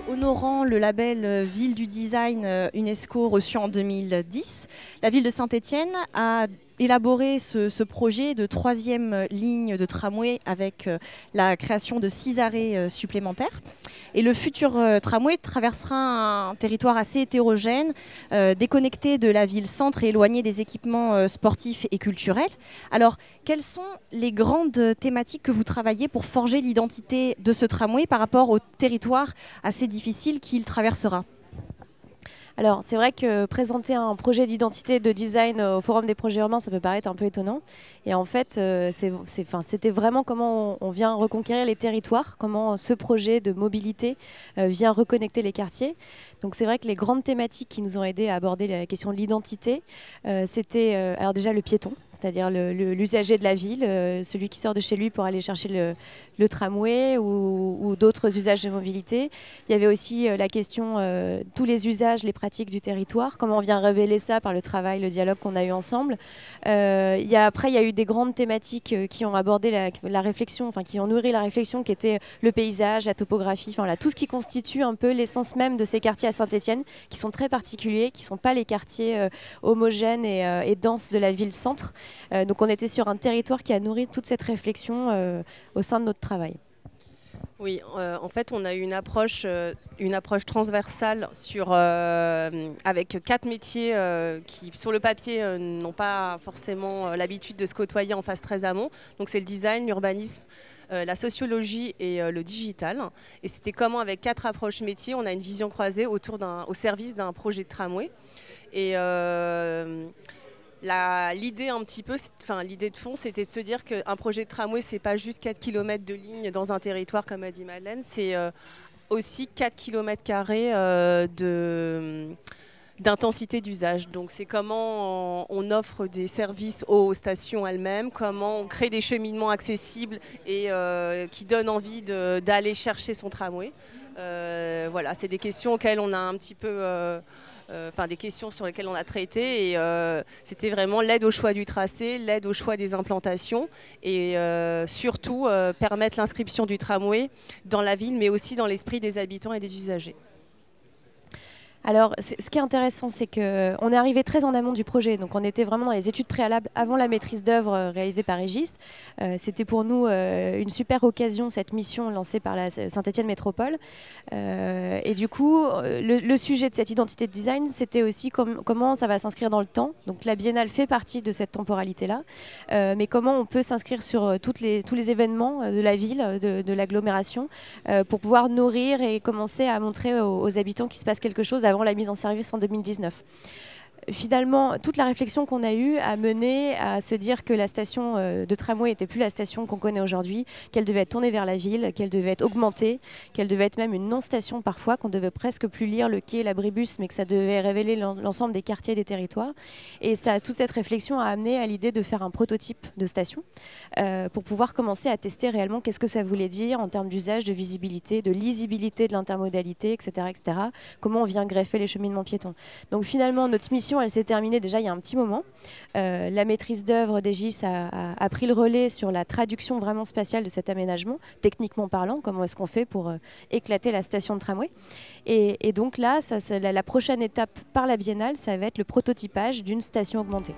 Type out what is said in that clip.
honorant le label Ville du Design UNESCO reçu en 2010. La ville de Saint-Étienne a élaboré ce projet de 3e ligne de tramway avec la création de 6 arrêts supplémentaires. Et le futur tramway traversera un territoire assez hétérogène, déconnecté de la ville-centre et éloigné des équipements sportifs et culturels. Alors, quelles sont les grandes thématiques que vous travaillez pour forger l'identité de ce tramway par rapport au territoire assez difficile qu'il traversera ? Alors, c'est vrai que présenter un projet d'identité de design au Forum des projets urbains, ça peut paraître un peu étonnant. Et en fait, c'était vraiment comment on vient reconquérir les territoires, comment ce projet de mobilité vient reconnecter les quartiers. Donc c'est vrai que les grandes thématiques qui nous ont aidés à aborder la question de l'identité, c'était alors déjà le piéton, c'est-à-dire l'usager de la ville, celui qui sort de chez lui pour aller chercher le tramway ou d'autres usages de mobilité. Il y avait aussi la question, tous les usages, les pratiques du territoire, comment on vient révéler ça par le travail, le dialogue qu'on a eu ensemble. Après, il y a eu des grandes thématiques qui ont abordé la réflexion, enfin qui ont nourri la réflexion, qui était le paysage, la topographie, enfin tout ce qui constitue un peu l'essence même de ces quartiers à Saint-Étienne, qui sont très particuliers, qui ne sont pas les quartiers homogènes et denses de la ville-centre. Donc on était sur un territoire qui a nourri toute cette réflexion au sein de notre travail. Oui, en fait, on a eu une approche transversale avec 4 métiers qui, sur le papier, n'ont pas forcément l'habitude de se côtoyer en phase très amont. Donc c'est le design, l'urbanisme, la sociologie et le digital. Et c'était comment, avec 4 approches métiers, on a une vision croisée au service d'un projet de tramway. Et l'idée l'idée de fond, c'était de se dire qu'un projet de tramway, c'est pas juste 4 km de ligne dans un territoire, comme a dit Madeleine, c'est aussi 4 km² d'intensité d'usage. Donc c'est comment on offre des services aux stations elles-mêmes, comment on crée des cheminements accessibles et qui donnent envie d'aller chercher son tramway. Voilà, c'est des questions auxquelles on a un petit peu... des questions sur lesquelles on a traité et c'était vraiment l'aide au choix du tracé, l'aide au choix des implantations et surtout permettre l'inscription du tramway dans la ville mais aussi dans l'esprit des habitants et des usagers. Alors, ce qui est intéressant, c'est qu'on est arrivé très en amont du projet. Donc, on était vraiment dans les études préalables avant la maîtrise d'œuvre réalisée par Régis. C'était pour nous une super occasion, cette mission lancée par la Saint-Étienne Métropole. Et du coup, le sujet de cette identité de design, c'était aussi comment ça va s'inscrire dans le temps. Donc, la Biennale fait partie de cette temporalité-là. Mais comment on peut s'inscrire sur tous les événements de la ville, de l'agglomération, pour pouvoir nourrir et commencer à montrer aux habitants qu'il se passe quelque chose avant la mise en service en 2019. Finalement, toute la réflexion qu'on a eue a mené à se dire que la station de tramway n'était plus la station qu'on connaît aujourd'hui, qu'elle devait être tournée vers la ville, qu'elle devait être augmentée, qu'elle devait être même une non-station parfois, qu'on devait presque plus lire le quai, l'abribus, mais que ça devait révéler l'ensemble des quartiers et des territoires. Et toute cette réflexion a amené à l'idée de faire un prototype de station pour pouvoir commencer à tester réellement qu'est-ce que ça voulait dire en termes d'usage, de visibilité, de lisibilité de l'intermodalité, etc., etc. Comment on vient greffer les cheminements piétons. Donc finalement, notre mission, elle s'est terminée déjà il y a un petit moment. La maîtrise d'œuvre d'Egis a pris le relais sur la traduction vraiment spatiale de cet aménagement, techniquement parlant, comment est-ce qu'on fait pour éclater la station de tramway. Et donc là, la prochaine étape par la Biennale, ça va être le prototypage d'une station augmentée.